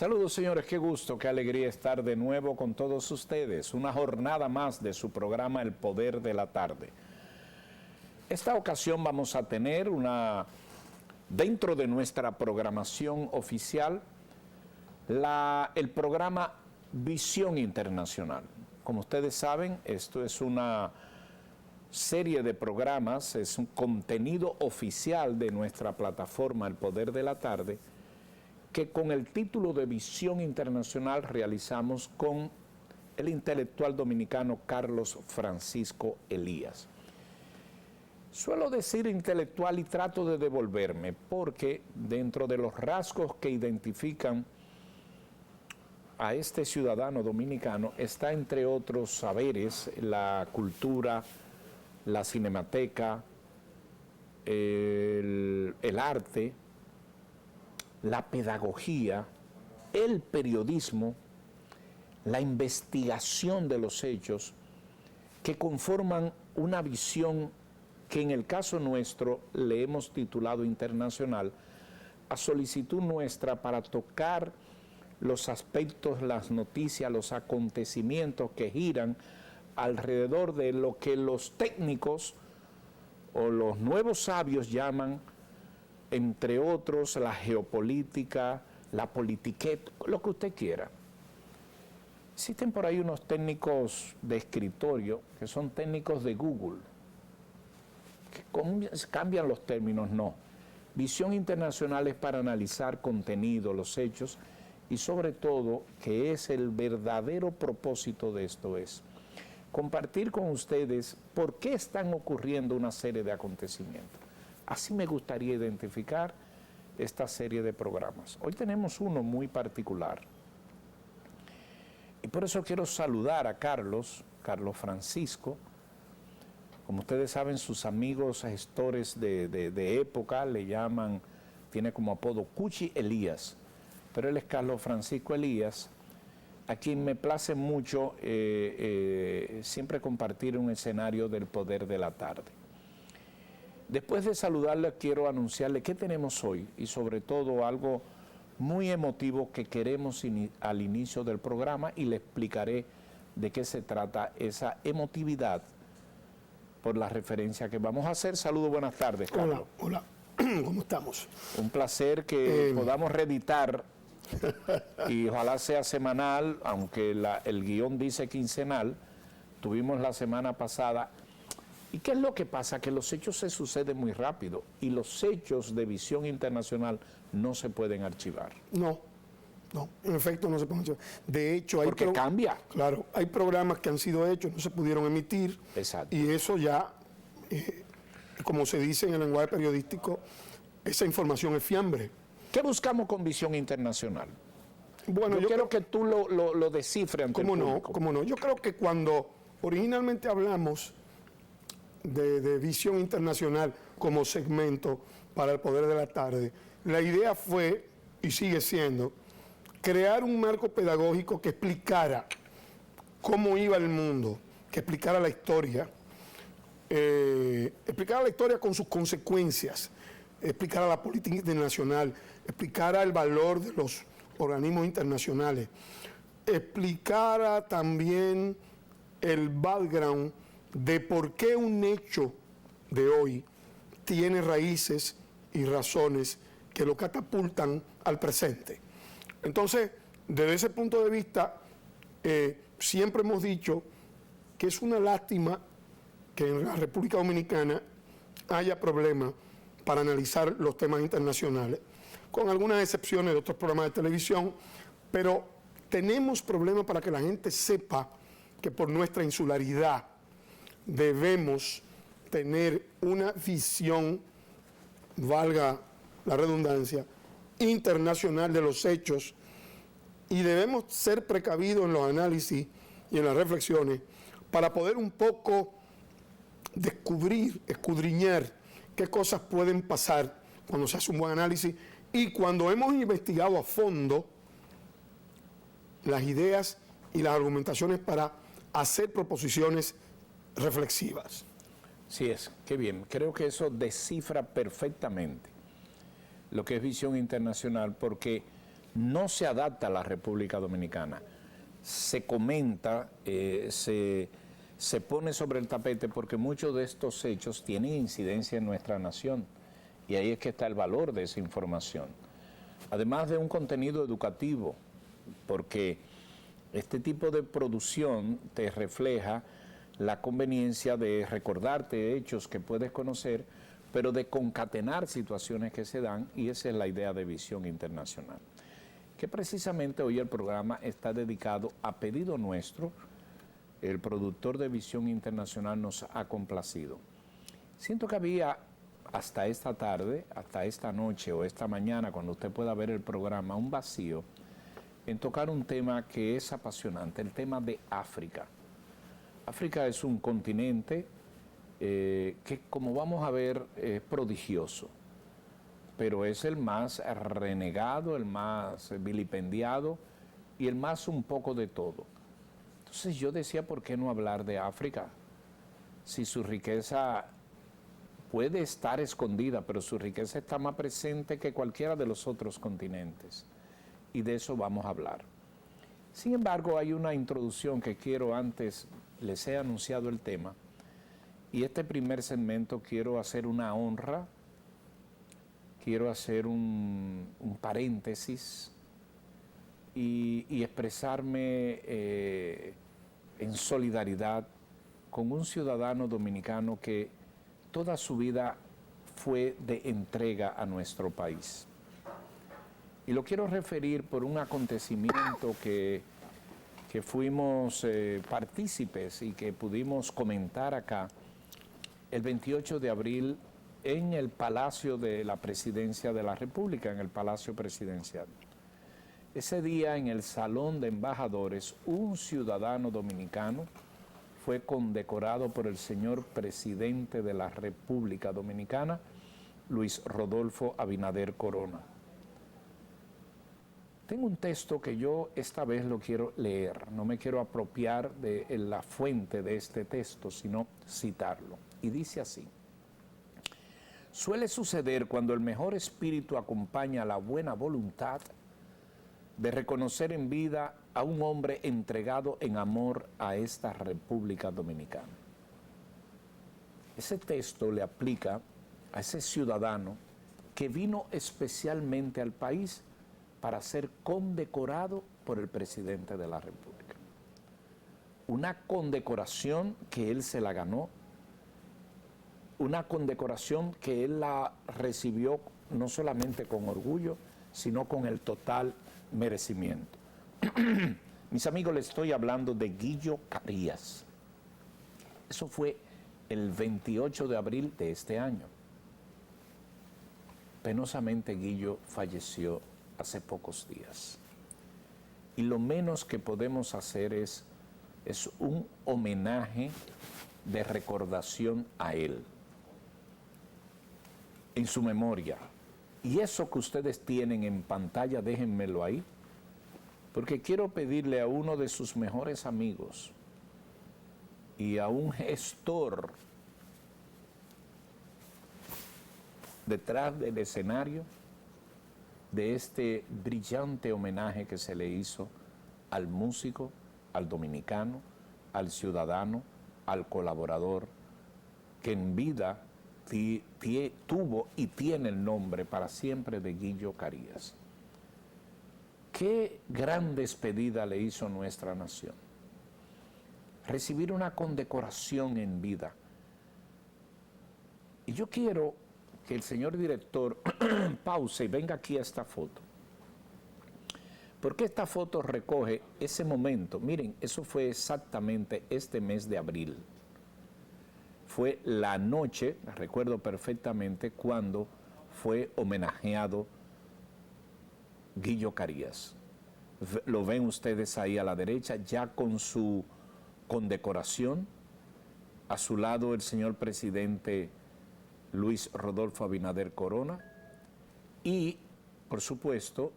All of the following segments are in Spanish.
Saludos, señores, qué gusto, qué alegría estar de nuevo con todos ustedes. Una jornada más de su programa El Poder de la Tarde. Esta ocasión vamos a tener dentro de nuestra programación oficial, el programa Visión Internacional. Como ustedes saben, esto es una serie de programas, es un contenido oficial de nuestra plataforma El Poder de la Tarde, que con el título de Visión Internacional realizamos con el intelectual dominicano Carlos Francisco Elías. Suelo decir intelectual y trato de devolverme, porque dentro de los rasgos que identifican a este ciudadano dominicano está, entre otros saberes, la cultura, la cinemateca, el arte, la pedagogía, el periodismo, la investigación de los hechos, que conforman una visión que en el caso nuestro le hemos titulado internacional, a solicitud nuestra para tocar los aspectos, las noticias, los acontecimientos que giran alrededor de lo que los técnicos o los nuevos sabios llaman, entre otros, la geopolítica, la politiqueta, lo que usted quiera. Existen por ahí unos técnicos de escritorio que son técnicos de Google, que cambian los términos, no. Visión internacional es para analizar contenido, los hechos, y sobre todo, que es el verdadero propósito de esto, es compartir con ustedes por qué están ocurriendo una serie de acontecimientos. Así me gustaría identificar esta serie de programas. Hoy tenemos uno muy particular. Y por eso quiero saludar a Carlos Francisco. Como ustedes saben, sus amigos gestores de época le llaman, tiene como apodo Cuchi Elías. Pero él es Carlos Francisco Elías, a quien me place mucho siempre compartir un escenario del Poder de la Tarde. Después de saludarle, quiero anunciarle qué tenemos hoy y sobre todo algo muy emotivo que queremos al inicio del programa, y le explicaré de qué se trata esa emotividad por la referencia que vamos a hacer. Saludos, buenas tardes, Carlos. Hola, ¿cómo estamos? Un placer que podamos reeditar y ojalá sea semanal, aunque el guión dice quincenal. Tuvimos la semana pasada. ¿Y qué es lo que pasa? Que los hechos se suceden muy rápido y los hechos de Visión Internacional no se pueden archivar. No, en efecto no se pueden archivar. De hecho, porque cambia. Claro, hay programas que han sido hechos, no se pudieron emitir. Exacto. Y eso ya, como se dice en el lenguaje periodístico, esa información es fiambre. ¿Qué buscamos con Visión Internacional? Bueno, yo quiero que tú lo descifres ante el público. ¿Cómo no? Yo creo que cuando originalmente hablamos de Visión Internacional como segmento para el Poder de la Tarde, la idea fue, y sigue siendo, crear un marco pedagógico que explicara cómo iba el mundo, que explicara la historia con sus consecuencias, explicara la política internacional, explicara el valor de los organismos internacionales, explicara también el background de por qué un hecho de hoy tiene raíces y razones que lo catapultan al presente. Entonces, desde ese punto de vista, siempre hemos dicho que es una lástima que en la República Dominicana haya problemas para analizar los temas internacionales, con algunas excepciones de otros programas de televisión, pero tenemos problemas para que la gente sepa que por nuestra insularidad debemos tener una visión, valga la redundancia, internacional de los hechos, y debemos ser precavidos en los análisis y en las reflexiones para poder un poco descubrir, escudriñar qué cosas pueden pasar cuando se hace un buen análisis y cuando hemos investigado a fondo las ideas y las argumentaciones para hacer proposiciones reflexivas. Sí es, qué bien. Creo que eso descifra perfectamente lo que es Visión Internacional, porque no se adapta a la República Dominicana. Se comenta, se pone sobre el tapete porque muchos de estos hechos tienen incidencia en nuestra nación y ahí es que está el valor de esa información. Además de un contenido educativo, porque este tipo de producción te refleja la conveniencia de recordarte hechos que puedes conocer, pero de concatenar situaciones que se dan, y esa es la idea de Visión Internacional. Que precisamente hoy el programa está dedicado a pedido nuestro. El productor de Visión Internacional nos ha complacido. Siento que había hasta esta tarde, hasta esta noche o esta mañana, cuando usted pueda ver el programa, un vacío en tocar un tema que es apasionante, el tema de África. África es un continente que, como vamos a ver, es prodigioso, pero es el más renegado, el más vilipendiado y el más un poco de todo. Entonces yo decía, ¿por qué no hablar de África? Si su riqueza puede estar escondida, pero su riqueza está más presente que cualquiera de los otros continentes. Y de eso vamos a hablar. Sin embargo, hay una introducción que quiero antes, les he anunciado el tema, y este primer segmento quiero hacer una honra, quiero hacer un paréntesis y expresarme en solidaridad con un ciudadano dominicano que toda su vida fue de entrega a nuestro país. Y lo quiero referir por un acontecimiento que fuimos partícipes y que pudimos comentar acá el 28 de abril en el Palacio de la Presidencia de la República, en el Palacio Presidencial. Ese día, en el Salón de Embajadores, un ciudadano dominicano fue condecorado por el señor presidente de la República Dominicana, Luis Rodolfo Abinader Corona. Tengo un texto que yo esta vez lo quiero leer, no me quiero apropiar de la fuente de este texto, sino citarlo. Y dice así: suele suceder cuando el mejor espíritu acompaña la buena voluntad de reconocer en vida a un hombre entregado en amor a esta República Dominicana. Ese texto le aplica a ese ciudadano que vino especialmente al país para ser condecorado por el presidente de la República. Una condecoración que él se la ganó, una condecoración que él la recibió no solamente con orgullo, sino con el total merecimiento. Mis amigos, les estoy hablando de Guillo Carías. Eso fue el 28 de abril de este año. Penosamente, Guillo falleció hace pocos días. Y lo menos que podemos hacer es un homenaje de recordación a él, en su memoria. Y eso que ustedes tienen en pantalla, déjenmelo ahí, porque quiero pedirle a uno de sus mejores amigos y a un gestor detrás del escenario de este brillante homenaje que se le hizo al músico, al dominicano, al ciudadano, al colaborador, que en vida tuvo y tiene el nombre para siempre de Guillo Carías. Qué gran despedida le hizo nuestra nación. Recibir una condecoración en vida. Y yo quiero que el señor director pause y venga aquí a esta foto. Porque esta foto recoge ese momento. Miren, eso fue exactamente este mes de abril. Fue la noche, recuerdo perfectamente, cuando fue homenajeado Guillo Carías. Lo ven ustedes ahí a la derecha, ya con su condecoración. A su lado el señor presidente Luis Rodolfo Abinader Corona. Y, por supuesto,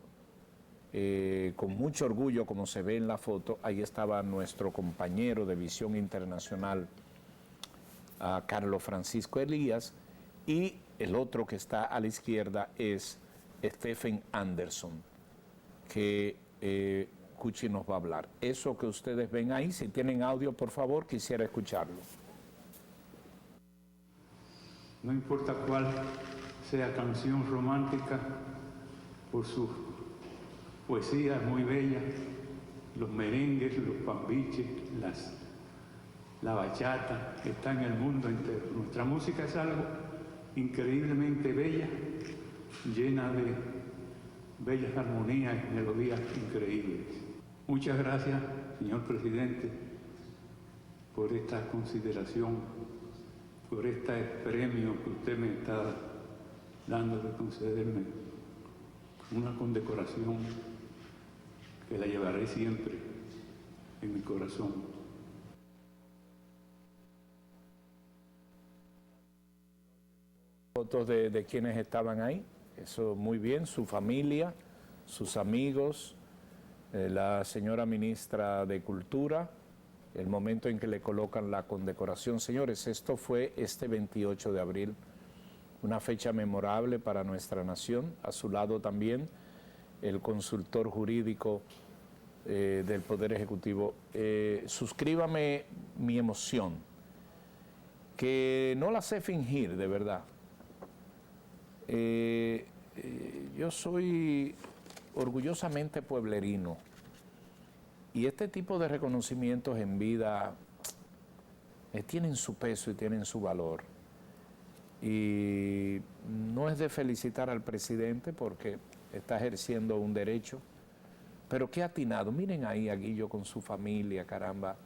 con mucho orgullo, como se ve en la foto, ahí estaba nuestro compañero de Visión Internacional, Carlos Francisco Elías, y el otro que está a la izquierda es Stephen Anderson. que Cuchi nos va a hablar. Eso que ustedes ven ahí, si tienen audio, por favor, quisiera escucharlo. No importa cuál sea canción romántica, por su poesía muy bella, los merengues, los pambiches, la bachata, está en el mundo entero. Nuestra música es algo increíblemente bella, llena de bellas armonías y melodías increíbles. Muchas gracias, señor presidente, por esta consideración, por este premio que usted me está dando de concederme, una condecoración que la llevaré siempre en mi corazón. Fotos de quienes estaban ahí, eso muy bien, su familia, sus amigos, la señora ministra de Cultura, el momento en que le colocan la condecoración. Señores, esto fue este 28 de abril, una fecha memorable para nuestra nación. A su lado también el consultor jurídico del Poder Ejecutivo. Suscríbame mi emoción, que no la sé fingir, de verdad. Yo soy orgullosamente pueblerino y este tipo de reconocimientos en vida tienen su peso y tienen su valor. Y no es de felicitar al presidente porque está ejerciendo un derecho, pero qué atinado. Miren ahí a Guillo con su familia, caramba.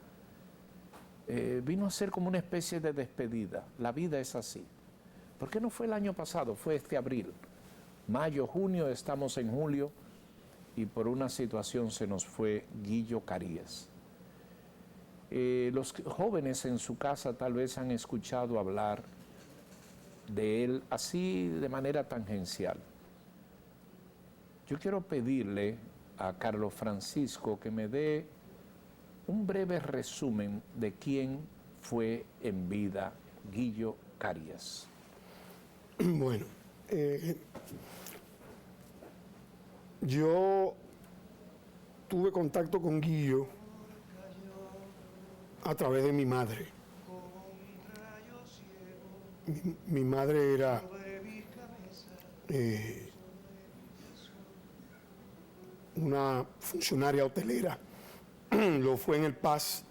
Vino a ser como una especie de despedida. La vida es así. ¿Por qué no fue el año pasado? Fue este abril. Mayo, junio, estamos en julio y por una situación se nos fue Guillo Carías. Los jóvenes en su casa tal vez han escuchado hablar de él así de manera tangencial. Yo quiero pedirle a Carlos Francisco que me dé un breve resumen de quién fue en vida Guillo Carías. Bueno, yo tuve contacto con Guillo a través de mi madre. Mi madre era una funcionaria hotelera, lo fue en el Paz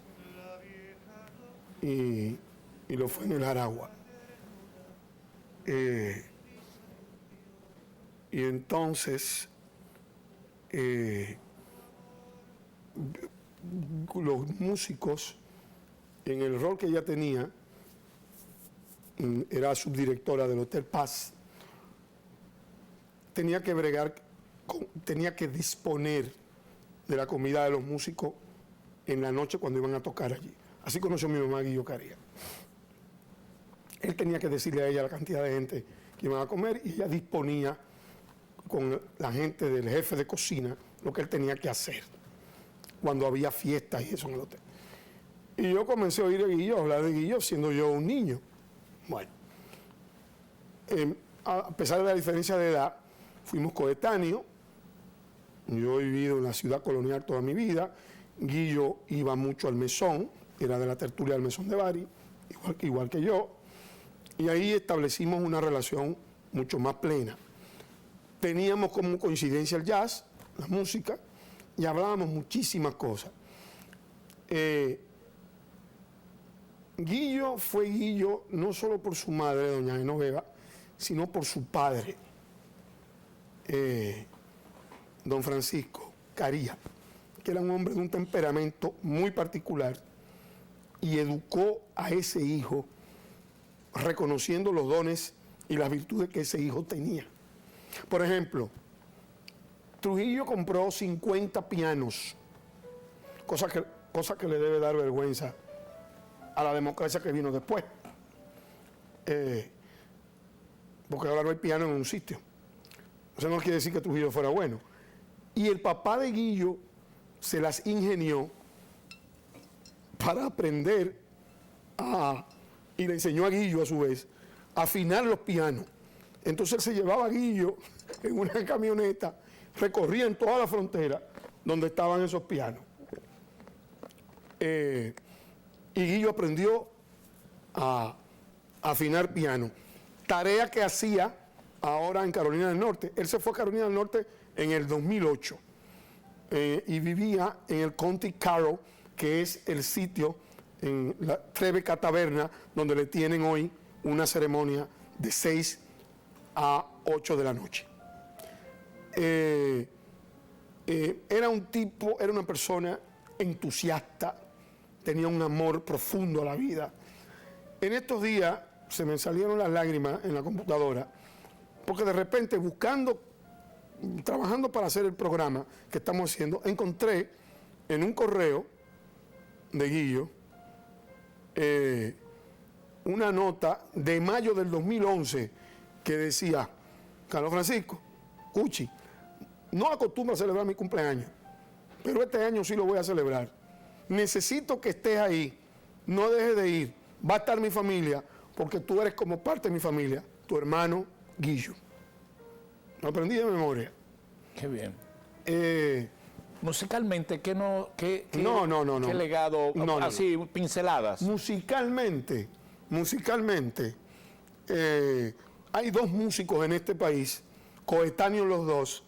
y lo fue en el Aragua. Y entonces los músicos, en el rol que ella tenía, era subdirectora del Hotel Paz, tenía que bregar, tenía que disponer de la comida de los músicos en la noche cuando iban a tocar allí. Así conoció mi mamá Guillo Carías. Él tenía que decirle a ella la cantidad de gente que iban a comer y ella disponía con la gente del jefe de cocina lo que él tenía que hacer cuando había fiestas y eso en el hotel. Y yo comencé a oír a Guillo, a hablar de Guillo siendo yo un niño. Bueno, a pesar de la diferencia de edad, fuimos coetáneos. Yo he vivido en la ciudad colonial toda mi vida. Guillo iba mucho al mesón, era de la tertulia del mesón de Bari, igual que yo. Y ahí establecimos una relación mucho más plena. Teníamos como coincidencia el jazz, la música, y hablábamos muchísimas cosas. Guillo fue Guillo no solo por su madre, doña Genoveva, sino por su padre, don Francisco Carías, que era un hombre de un temperamento muy particular y educó a ese hijo reconociendo los dones y las virtudes que ese hijo tenía. Por ejemplo, Trujillo compró 50 pianos, cosa que le debe dar vergüenza a la democracia que vino después, porque ahora no hay piano en un sitio. Eso no quiere decir que Trujillo fuera bueno. Y el papá de Guillo se las ingenió para aprender y le enseñó a Guillo a su vez a afinar los pianos. Entonces él se llevaba a Guillo en una camioneta recorrían toda la frontera donde estaban esos pianos. Y Guillo aprendió a afinar piano. Tarea que hacía ahora en Carolina del Norte. Él se fue a Carolina del Norte en el 2008 y vivía en el County Carroll, que es el sitio en la Tribeca Taberna, donde le tienen hoy una ceremonia de 6 a 8 de la noche. Era un tipo, era una persona entusiasta, tenía un amor profundo a la vida. En estos días se me salieron las lágrimas en la computadora, porque de repente trabajando para hacer el programa que estamos haciendo, encontré en un correo de Guillo una nota de mayo del 2011 que decía: Carlos Francisco, Cuchi, no acostumbro a celebrar mi cumpleaños, pero este año sí lo voy a celebrar. Necesito que estés ahí, no dejes de ir, va a estar mi familia, porque tú eres como parte de mi familia, tu hermano Guillo. Lo aprendí de memoria. Qué bien. Eh, Musicalmente, ¿qué No. ¿Qué legado? No. Así, pinceladas. Musicalmente, hay dos músicos en este país, coetáneos los dos,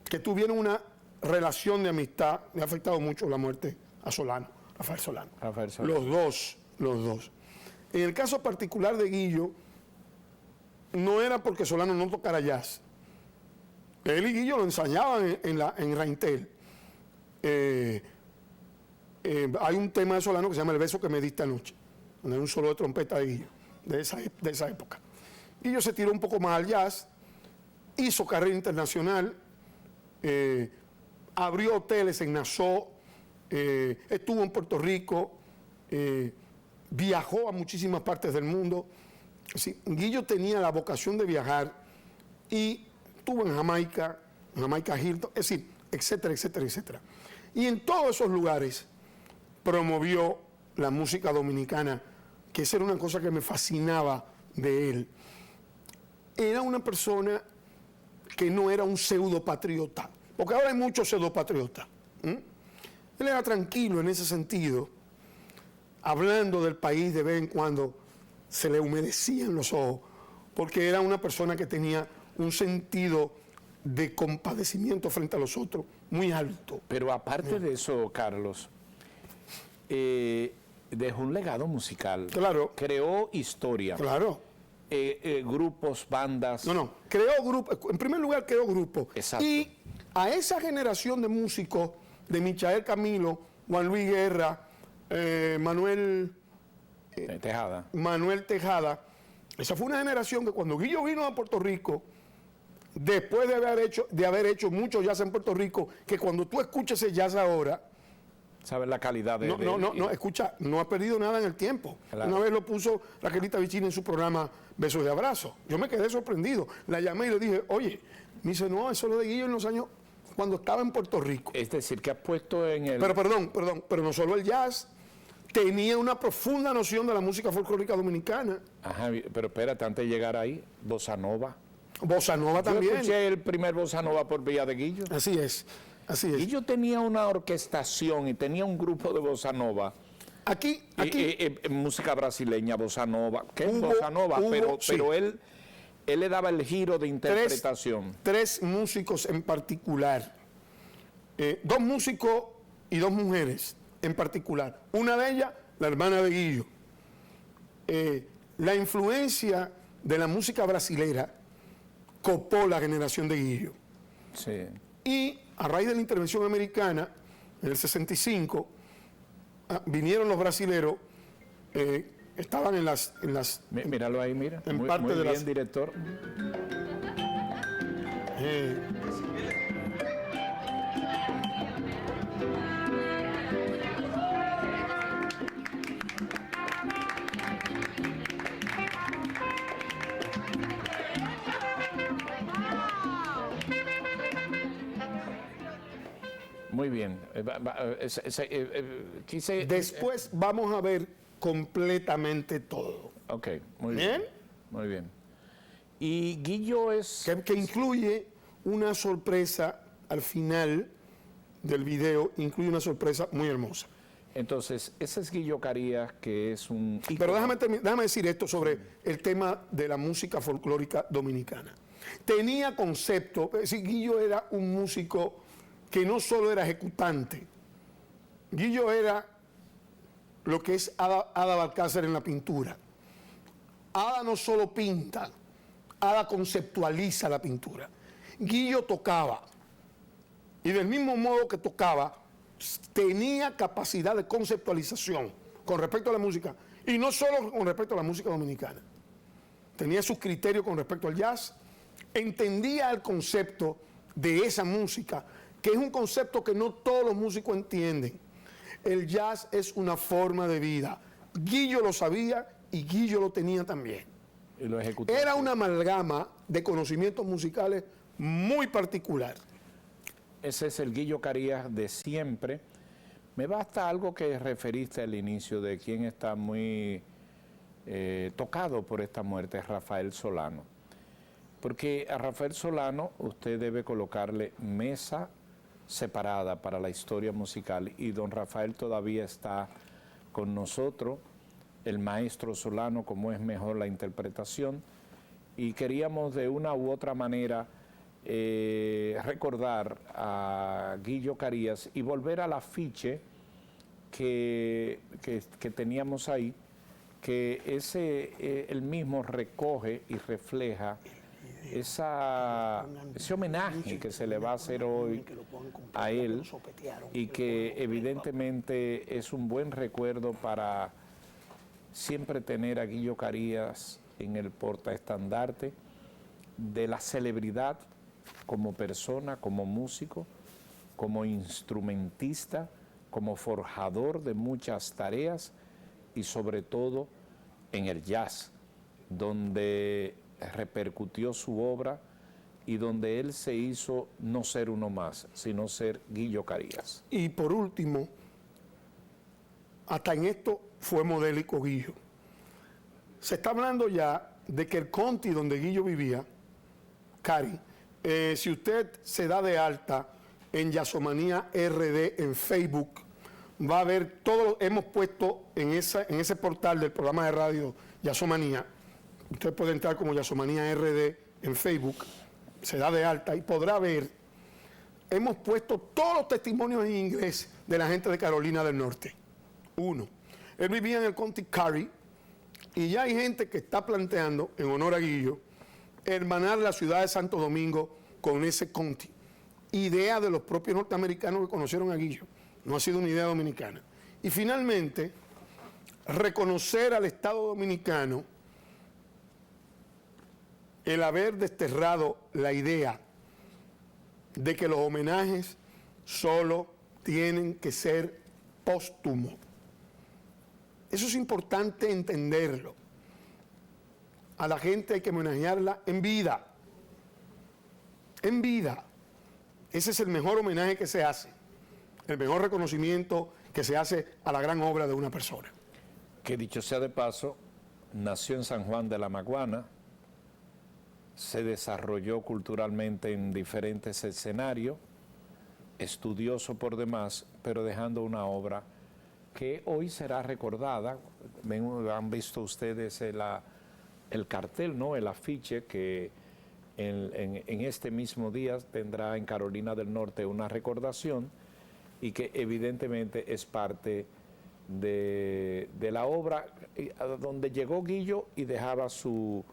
que tuvieron una relación de amistad. Me ha afectado mucho la muerte a Rafael Solano. Los dos. En el caso particular de Guillo, no era porque Solano no tocara jazz. Él y Guillo lo ensayaban en Raintel. Hay un tema de Solano que se llama El beso que me diste anoche, donde hay un solo de trompeta de Guillo, de esa época. Guillo se tiró un poco más al jazz, hizo carrera internacional, abrió hoteles en Nassau, estuvo en Puerto Rico, viajó a muchísimas partes del mundo. Es decir, Guillo tenía la vocación de viajar y estuvo en Jamaica Hilton, es decir, etcétera, etcétera, etcétera. Y en todos esos lugares promovió la música dominicana, que esa era una cosa que me fascinaba de él. Era una persona que no era un pseudopatriota, porque ahora hay muchos pseudopatriotas. Él era tranquilo en ese sentido, hablando del país de vez en cuando se le humedecían los ojos, porque era una persona que tenía un sentido de compadecimiento frente a los otros muy alto. Pero aparte de eso, Carlos, dejó un legado musical. Claro. Creó historia. Claro. Grupos, bandas. No, creó grupos. En primer lugar, creó grupos. Exacto. Y a esa generación de músicos, de Michael Camilo, Juan Luis Guerra, Manuel Tejada, esa fue una generación que cuando Guillo vino a Puerto Rico, después de haber hecho mucho jazz en Puerto Rico, que cuando tú escuchas ese jazz ahora, ¿sabes la calidad de...? Escucha, no ha perdido nada en el tiempo. Claro. Una vez lo puso Raquelita Vicini en su programa Besos de Abrazo. Yo me quedé sorprendido. La llamé y le dije, oye, me dice, no, eso es lo de Guillo en los años cuando estaba en Puerto Rico. Es decir, que has puesto en el... Pero no solo el jazz, tenía una profunda noción de la música folclórica dominicana. Ajá, pero espérate, antes de llegar ahí, Bossa Nova. Bossa Nova Yo también. escuché el primer Bossa Nova por vía de Guillo. Así es. Guillo tenía una orquestación y tenía un grupo de Bossa Nova. Aquí. Música brasileña, Bossa Nova. ¿Qué es Hubo- Bossa Nova? hubo, Pero él le daba el giro de interpretación. Tres músicos en particular. Dos músicos y dos mujeres en particular. Una de ellas, la hermana de Guillo. La influencia de la música brasilera copó la generación de Guillo. Sí. Y a raíz de la intervención americana, en el 65, vinieron los brasileros, estaban en las Míralo ahí, mira. En Muy, parte muy de bien, las- director. Muy bien. Quise... Después vamos a ver completamente todo, Ok, muy ¿Bien? bien. Muy bien. Y Guillo es... que incluye una sorpresa al final del video incluye una sorpresa muy hermosa. Entonces, ese es Guillo Carías, que es un ícono. Pero déjame decir esto sobre el tema de la música folclórica dominicana. Tenía concepto, es decir, Guillo era un músico que no solo era ejecutante, Guillo era lo que es Ada Balcázar en la pintura. Ada no solo pinta, Ada conceptualiza la pintura. Guillo tocaba, y del mismo modo que tocaba, tenía capacidad de conceptualización con respecto a la música, y no solo con respecto a la música dominicana. Tenía sus criterios con respecto al jazz, entendía el concepto de esa música, que es un concepto que no todos los músicos entienden. El jazz es una forma de vida. Guillo lo sabía y Guillo lo tenía también. Y lo ejecutaba. Era una amalgama de conocimientos musicales muy particular. Ese es el Guillo Carías de siempre. Me basta algo que referiste al inicio, de quien está muy tocado por esta muerte, Rafael Solano. Porque a Rafael Solano usted debe colocarle mesa separada para la historia musical, y don Rafael todavía está con nosotros, el maestro Solano, como es mejor la interpretación, y queríamos de una u otra manera recordar a Guillo Carías y volver al afiche que teníamos ahí, que él mismo recoge y refleja ese homenaje que se le va a hacer hoy a él, y que evidentemente es un buen recuerdo para siempre tener a Guillo Carías en el portaestandarte de la celebridad como persona, como músico, como instrumentista, como forjador de muchas tareas, y sobre todo en el jazz, donde repercutió su obra y donde él se hizo no ser uno más, sino ser Guillo Carías. Y por último, hasta en esto fue modélico Guillo. Se está hablando ya de que el Conti donde Guillo vivía, Cari, si usted se da de alta en Jazzomanía RD en Facebook, va a ver todo, hemos puesto en ese portal del programa de radio Jazzomanía. Usted puede entrar como Jazzomanía RD en Facebook, se da de alta y podrá ver, hemos puesto todos los testimonios en inglés de la gente de Carolina del Norte. Uno, él vivía en el Conti Cary, y ya hay gente que está planteando, en honor a Guillo, hermanar la ciudad de Santo Domingo con ese Conti. Idea de los propios norteamericanos que conocieron a Guillo, no ha sido una idea dominicana. Y finalmente, reconocer al Estado Dominicano el haber desterrado la idea de que los homenajes solo tienen que ser póstumos. Eso es importante entenderlo. A la gente hay que homenajearla en vida. En vida. Ese es el mejor homenaje que se hace. El mejor reconocimiento que se hace a la gran obra de una persona. Que dicho sea de paso, nació en San Juan de la Maguana, se desarrolló culturalmente en diferentes escenarios, estudioso por demás, pero dejando una obra que hoy será recordada. Han visto ustedes el cartel, ¿no? El afiche que en este mismo día tendrá en Carolina del Norte una recordación, y que evidentemente es parte de la obra donde llegó Guillo y dejaba su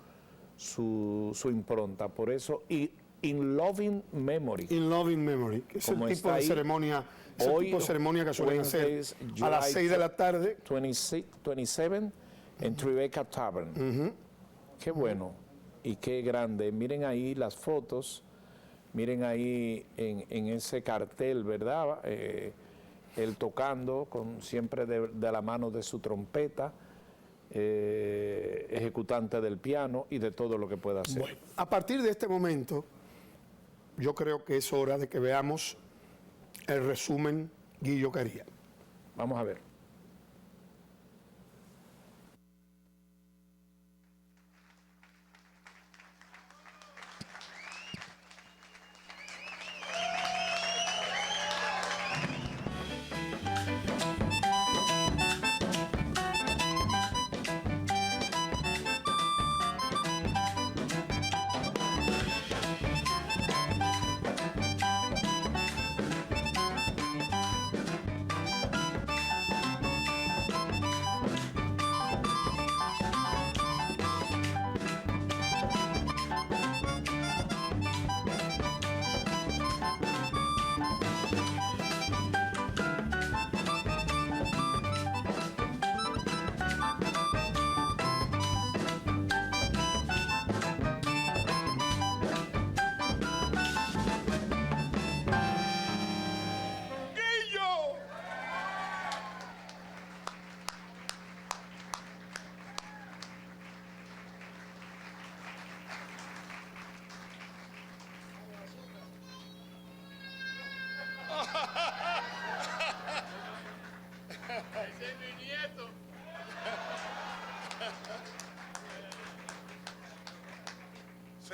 impronta. Por eso, y In Loving Memory. In Loving Memory, que es el tipo de ceremonia, que suelen hacer a las 6 de la tarde. 27 en Tribeca Tavern. Qué bueno y qué grande. Miren ahí las fotos, miren ahí en ese cartel, ¿verdad? Él tocando siempre de la mano de su trompeta, ejecutante del piano y de todo lo que pueda hacer. Bueno, a partir de este momento, yo creo que es hora de que veamos el resumen Guillo Carías. Vamos a ver.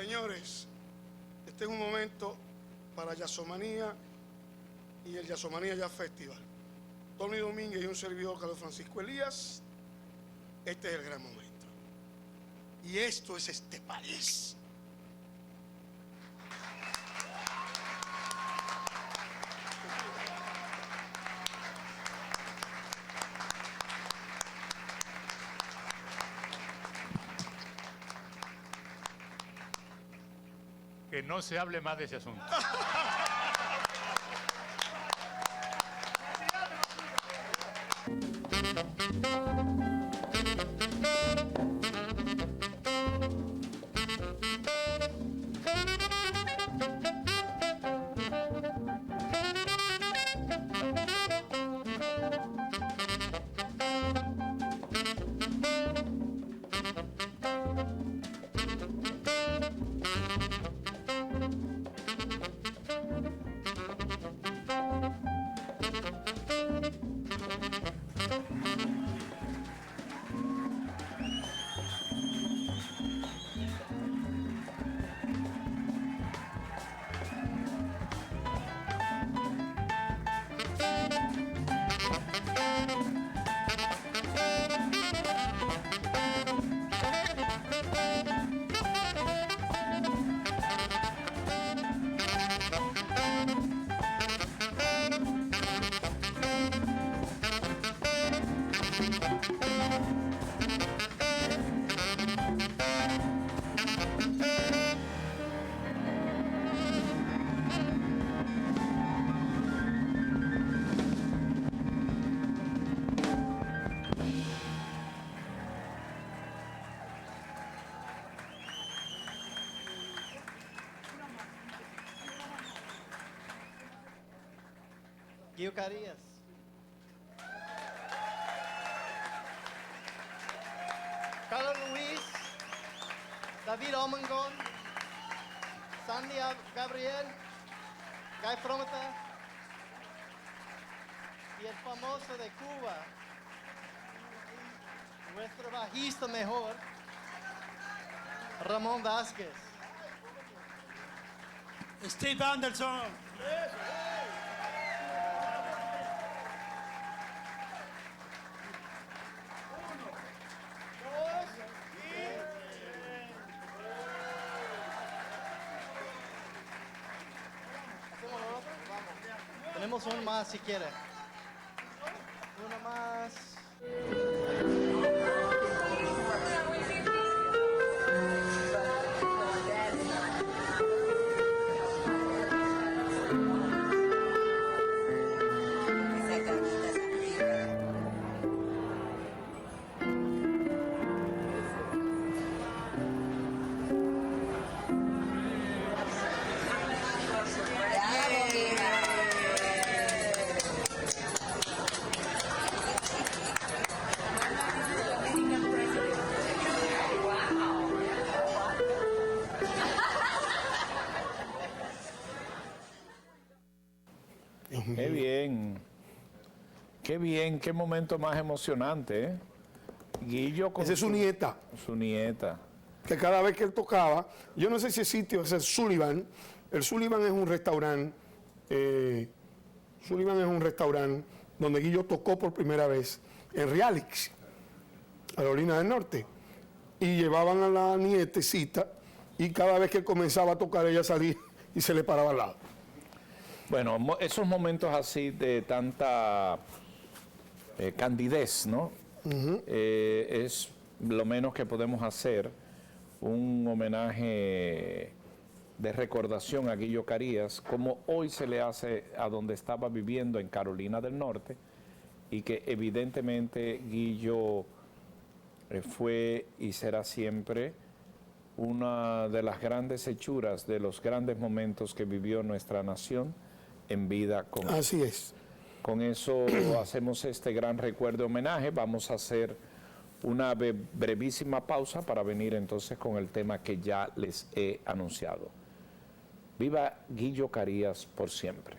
Señores, este es un momento para Jazzomanía y el Jazzomanía Jazz Festival. Tony Domínguez y un servidor, Carlos Francisco Elías, este es el gran momento. Y esto es este país. Que no se hable más de ese asunto. Guillo Carías. Carlos Luis, David Omangón, Sandy Gabriel, Guy Frometa y el famoso de Cuba, nuestro bajista mejor, Ramón Vázquez. Steve Anderson. Tenemos uno más si quiere. Uno más. Qué bien. Qué bien, qué momento más emocionante, ¿eh? Guillo con Esa es su nieta, su nieta. que cada vez que él tocaba, yo no sé si el sitio es el Sullivan. El Sullivan es un restaurante, donde Guillo tocó por primera vez en Realix, Carolina del Norte. Y llevaban a la nietecita y cada vez que él comenzaba a tocar ella salía y se le paraba al lado. Bueno, esos momentos así de tanta candidez, ¿no? Es lo menos que podemos hacer, un homenaje de recordación a Guillo Carías, como hoy se le hace a donde estaba viviendo en Carolina del Norte, y que evidentemente Guillo fue y será siempre una de las grandes hechuras, de los grandes momentos que vivió nuestra nación en vida con él. Así es. Con eso hacemos este gran recuerdo homenaje. Vamos a hacer una brevísima pausa para venir entonces con el tema que ya les he anunciado. Viva Guillo Carías por siempre.